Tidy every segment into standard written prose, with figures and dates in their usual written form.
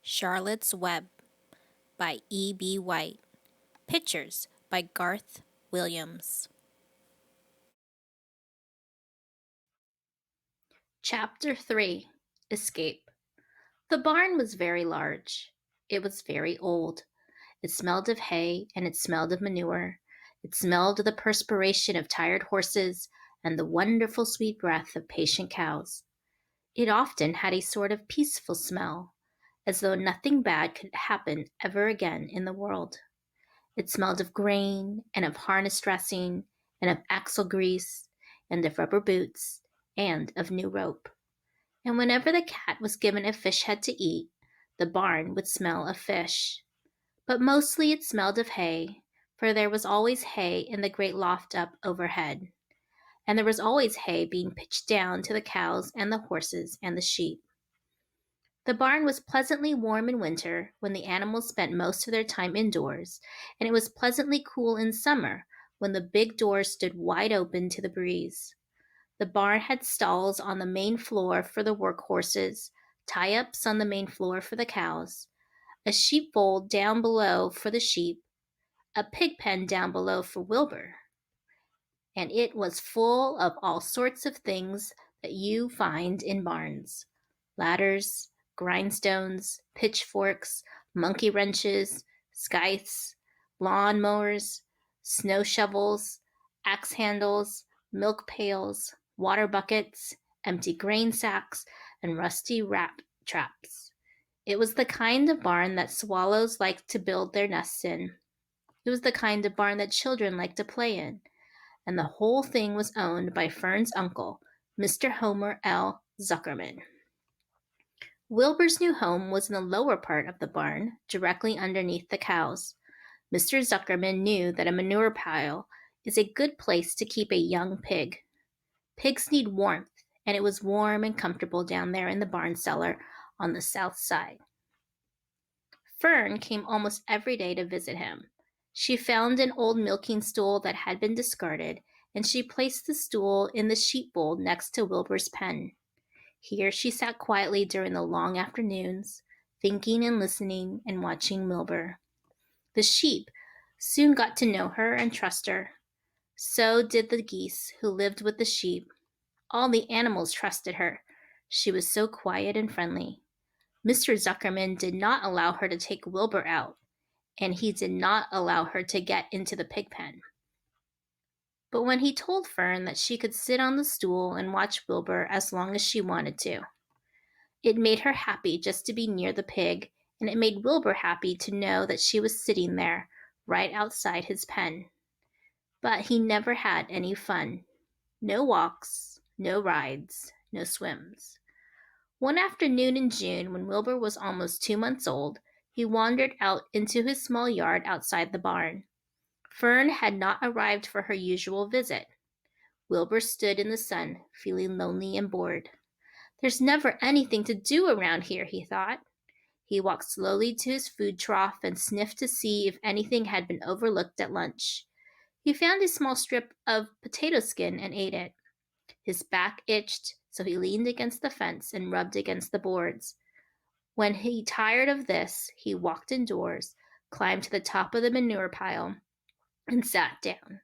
Charlotte's Web by E.B. White. Pictures by Garth Williams. Chapter 3 Escape. The barn was very large. It was very old. It smelled of hay and it smelled of manure. It smelled of the perspiration of tired horses and the wonderful sweet breath of patient cows. It often had a sort of peaceful smell, as though nothing bad could happen ever again in the world. It smelled of grain and of harness dressing and of axle grease and of rubber boots and of new rope. And whenever the cat was given a fish head to eat, the barn would smell of fish. But mostly it smelled of hay, for there was always hay in the great loft up overhead. And there was always hay being pitched down to the cows and the horses and the sheep. The barn was pleasantly warm in winter, when the animals spent most of their time indoors, and it was pleasantly cool in summer, when the big doors stood wide open to the breeze. The barn had stalls on the main floor for the work horses, tie-ups on the main floor for the cows, a sheepfold down below for the sheep, a pig pen down below for Wilbur, and it was full of all sorts of things that you find in barns: ladders, grindstones, pitchforks, monkey wrenches, scythes, lawn mowers, snow shovels, axe handles, milk pails, water buckets, empty grain sacks, and rusty rat traps. It was the kind of barn that swallows like to build their nests in. It was the kind of barn that children like to play in, and the whole thing was owned by Fern's uncle, Mr. Homer L. Zuckerman. Wilbur's new home was in the lower part of the barn, directly underneath the cows. Mr. Zuckerman knew that a manure pile is a good place to keep a young pig. Pigs need warmth, and it was warm and comfortable down there in the barn cellar on the south side. Fern came almost every day to visit him. She found an old milking stool that had been discarded, and she placed the stool in the sheepfold next to Wilbur's pen. Here she sat quietly during the long afternoons, thinking and listening and watching Wilbur. The sheep soon got to know her and trust her. So did the geese who lived with the sheep. All the animals trusted her. She was so quiet and friendly. Mr. Zuckerman did not allow her to take Wilbur out, and he did not allow her to get into the pig pen. But when he told Fern that she could sit on the stool and watch Wilbur as long as she wanted to, it made her happy just to be near the pig, and it made Wilbur happy to know that she was sitting there, right outside his pen. But he never had any fun. No walks, no rides, no swims. One afternoon in June, when Wilbur was almost 2 months old, he wandered out into his small yard outside the barn. Fern had not arrived for her usual visit. Wilbur stood in the sun, feeling lonely and bored. There's never anything to do around here, he thought. He walked slowly to his food trough and sniffed to see if anything had been overlooked at lunch. He found a small strip of potato skin and ate it. His back itched, so he leaned against the fence and rubbed against the boards. When he tired of this, he walked indoors, climbed to the top of the manure pile, and sat down.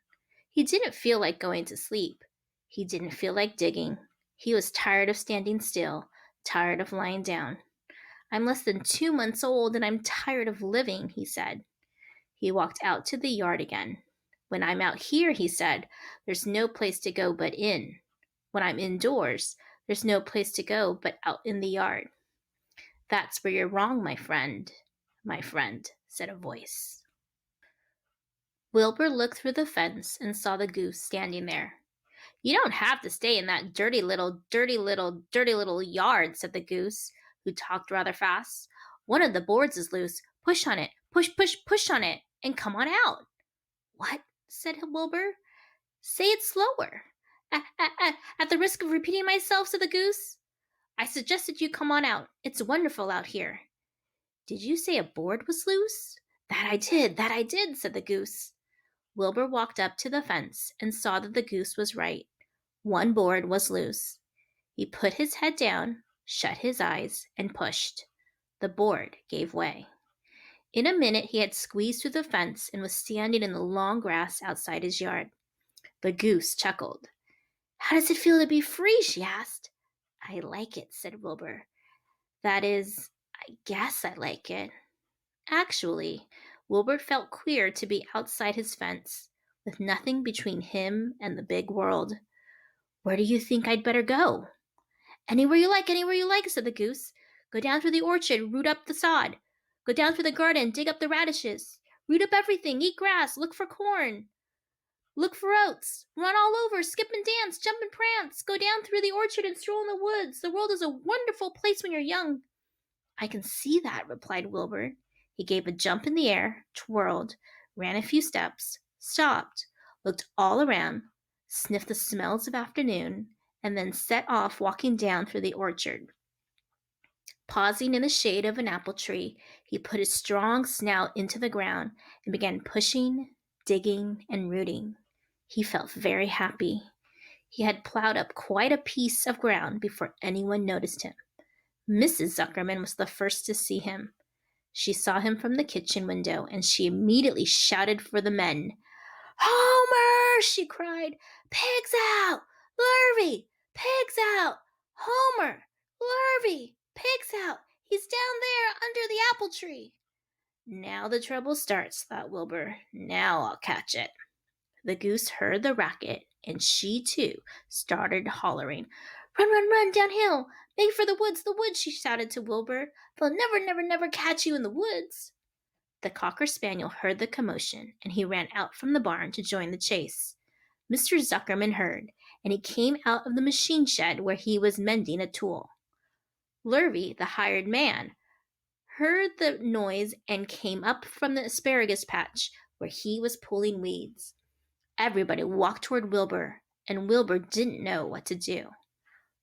He didn't feel like going to sleep. He didn't feel like digging. He was tired of standing still, tired of lying down. I'm less than 2 months old and I'm tired of living, he said. He walked out to the yard again. When I'm out here, he said, there's no place to go but in. When I'm indoors, there's no place to go but out in the yard. That's where you're wrong, my friend, said a voice. Wilbur looked through the fence and saw the goose standing there. You don't have to stay in that dirty little yard, said the goose, who talked rather fast. One of the boards is loose. Push on it. Push, push, push on it, and come on out. What? Said Wilbur. Say it slower. At the risk of repeating myself, said the goose. I suggested you come on out. It's wonderful out here. Did you say a board was loose? That I did, said the goose. Wilbur walked up to the fence and saw that the goose was right. One board was loose. He put his head down, shut his eyes, and pushed. The board gave way. In a minute, he had squeezed through the fence and was standing in the long grass outside his yard. The goose chuckled. "How does it feel to be free?" she asked. "I like it," said Wilbur. "That is, I guess I like it." Actually, Wilbur felt queer to be outside his fence, with nothing between him and the big world. "Where do you think I'd better go?" Anywhere you like," said the goose. "Go down through the orchard, root up the sod. Go down through the garden, dig up the radishes. Root up everything, eat grass, look for corn, look for oats. Run all over, skip and dance, jump and prance. Go down through the orchard and stroll in the woods. The world is a wonderful place when you're young." "I can see that," replied Wilbur. He gave a jump in the air, twirled, ran a few steps, stopped, looked all around, sniffed the smells of afternoon, and then set off walking down through the orchard. Pausing in the shade of an apple tree, he put his strong snout into the ground and began pushing, digging, and rooting. He felt very happy. He had plowed up quite a piece of ground before anyone noticed him. Mrs. Zuckerman was the first to see him. She saw him from the kitchen window, and she immediately shouted for the men. "Homer!" she cried. "Pigs out! Lurvy! Pigs out! Homer! Lurvy! Pigs out! He's down there under the apple tree!" "Now the trouble starts," thought Wilbur. "Now I'll catch it." The goose heard the racket, and she, too, started hollering. "Run, run, run, downhill! Make for the woods!" she shouted to Wilbur. "They'll never, never, never catch you in the woods!" The Cocker Spaniel heard the commotion, and he ran out from the barn to join the chase. Mr. Zuckerman heard, and he came out of the machine shed where he was mending a tool. Lurvy, the hired man, heard the noise and came up from the asparagus patch where he was pulling weeds. Everybody walked toward Wilbur, and Wilbur didn't know what to do.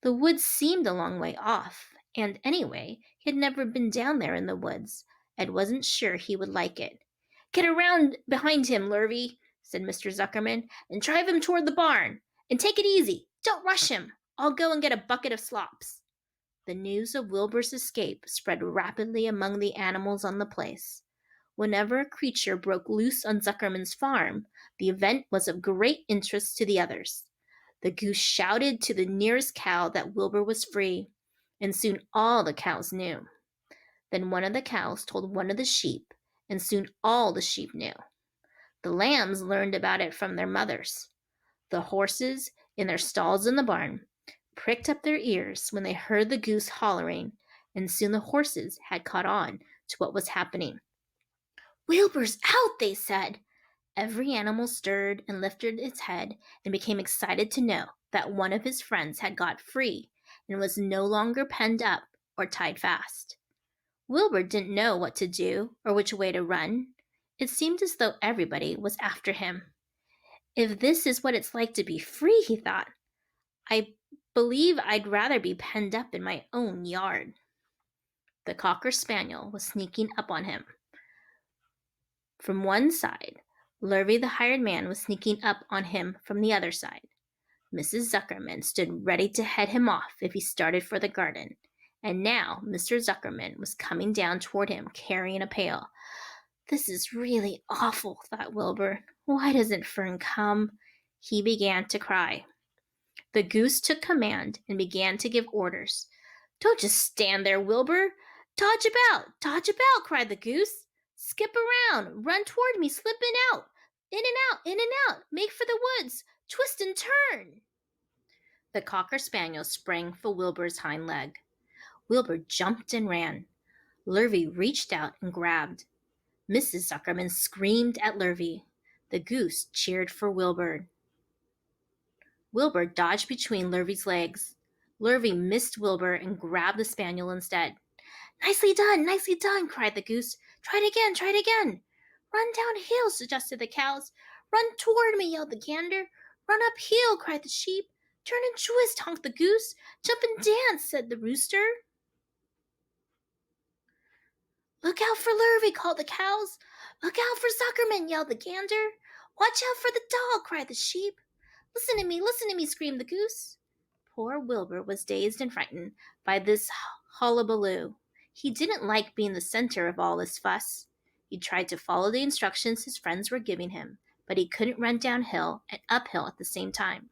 The woods seemed a long way off, and anyway, he had never been down there in the woods, and wasn't sure he would like it. "Get around behind him, Lurvy," said Mr. Zuckerman, "and drive him toward the barn. And take it easy. Don't rush him. I'll go and get a bucket of slops." The news of Wilbur's escape spread rapidly among the animals on the place. Whenever a creature broke loose on Zuckerman's farm, the event was of great interest to the others. The goose shouted to the nearest cow that Wilbur was free, and soon all the cows knew. Then one of the cows told one of the sheep, and soon all the sheep knew. The lambs learned about it from their mothers. The horses, in their stalls in the barn, pricked up their ears when they heard the goose hollering, and soon the horses had caught on to what was happening. "Wilbur's out," they said. Every animal stirred and lifted its head and became excited to know that one of his friends had got free and was no longer penned up or tied fast. Wilbur didn't know what to do or which way to run. It seemed as though everybody was after him. "If this is what it's like to be free," he thought, "I believe I'd rather be penned up in my own yard." The Cocker Spaniel was sneaking up on him. From one side, Lurvy the hired man was sneaking up on him from the other side. Mrs. Zuckerman stood ready to head him off if he started for the garden, and now Mr. Zuckerman was coming down toward him carrying a pail. "This is really awful," thought Wilbur. "Why doesn't Fern come?" He began to cry. The goose took command and began to give orders. "Don't just stand there, Wilbur. Dodge about," cried the goose. "Skip around, run toward me, slip in and out, in and out. Make for the woods, twist and turn." The Cocker Spaniel sprang for Wilbur's hind leg. Wilbur jumped and ran. Lurvy reached out and grabbed. Mrs. Zuckerman screamed at Lurvy. The goose cheered for Wilbur. Wilbur dodged between Lurvy's legs. Lurvy missed Wilbur and grabbed the spaniel instead. Nicely done, cried the goose. Try it again. Run downhill, suggested the cows. Run toward me, yelled the gander. Run uphill, cried the sheep. Turn and twist, honked the goose. Jump and dance, said the rooster. Look out for Lurvy, called the cows. Look out for Zuckerman, yelled the gander. Watch out for the dog, cried the sheep. Listen to me, screamed the goose. Poor Wilbur was dazed and frightened by this hullabaloo. He didn't like being the center of all this fuss. He tried to follow the instructions his friends were giving him, but he couldn't run downhill and uphill at the same time.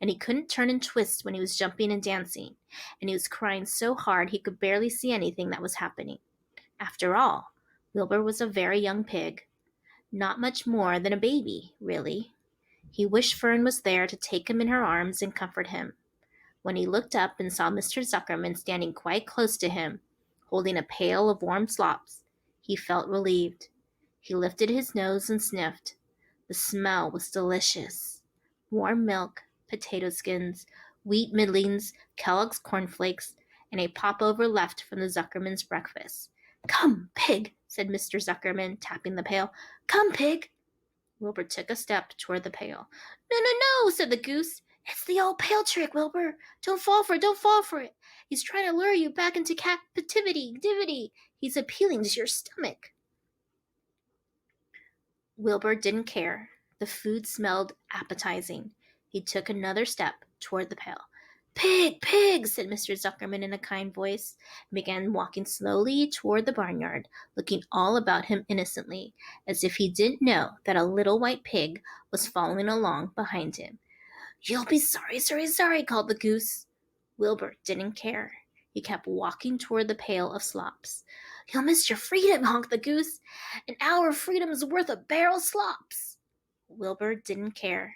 And he couldn't turn and twist when he was jumping and dancing, and he was crying so hard he could barely see anything that was happening. After all, Wilbur was a very young pig, not much more than a baby, really. He wished Fern was there to take him in her arms and comfort him. When he looked up and saw Mr. Zuckerman standing quite close to him, holding a pail of warm slops, he felt relieved. He lifted his nose and sniffed. The smell was delicious. Warm milk, potato skins, wheat middlings, Kellogg's cornflakes, and a popover left from the Zuckerman's breakfast. "Come, pig," said Mr. Zuckerman, tapping the pail. "Come, pig." Wilbur took a step toward the pail. "No, no, no," said the goose. "It's the old pail trick, Wilbur. Don't fall for it, don't fall for it. He's trying to lure you back into captivity. He's appealing to your stomach." Wilbur didn't care. The food smelled appetizing. He took another step toward the pail. "Pig, pig," said Mr. Zuckerman in a kind voice, and began walking slowly toward the barnyard, looking all about him innocently, as if he didn't know that a little white pig was following along behind him. "You'll be sorry, sorry, sorry," called the goose. Wilbur didn't care. He kept walking toward the pail of slops. "You'll miss your freedom," honked the goose. "An hour of freedom's worth a barrel of slops." Wilbur didn't care.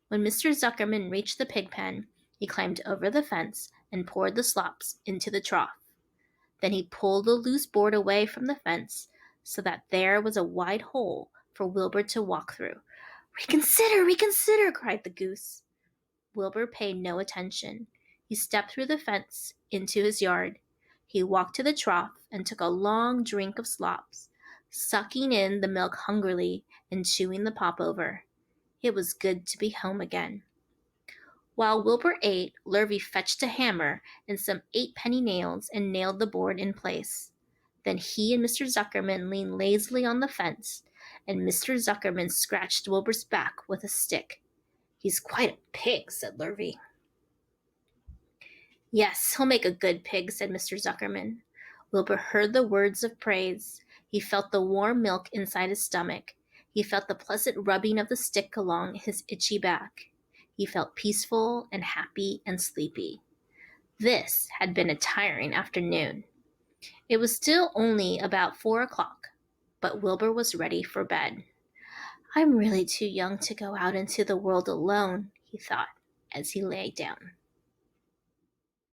When Mr. Zuckerman reached the pig pen, he climbed over the fence and poured the slops into the trough. Then he pulled the loose board away from the fence so that there was a wide hole for Wilbur to walk through. "Reconsider, reconsider," cried the goose. Wilbur paid no attention. He stepped through the fence into his yard. He walked to the trough and took a long drink of slops, sucking in the milk hungrily and chewing the popover. It was good to be home again. While Wilbur ate, Lurvy fetched a hammer and some 8-penny nails and nailed the board in place. Then he and Mr. Zuckerman leaned lazily on the fence, and Mr. Zuckerman scratched Wilbur's back with a stick. "He's quite a pig," said Lurvy. "Yes, he'll make a good pig," said Mr. Zuckerman. Wilbur heard the words of praise. He felt the warm milk inside his stomach. He felt the pleasant rubbing of the stick along his itchy back. He felt peaceful and happy and sleepy. This had been a tiring afternoon. It was still only about 4 o'clock, but Wilbur was ready for bed. "I'm really too young to go out into the world alone," he thought as he lay down.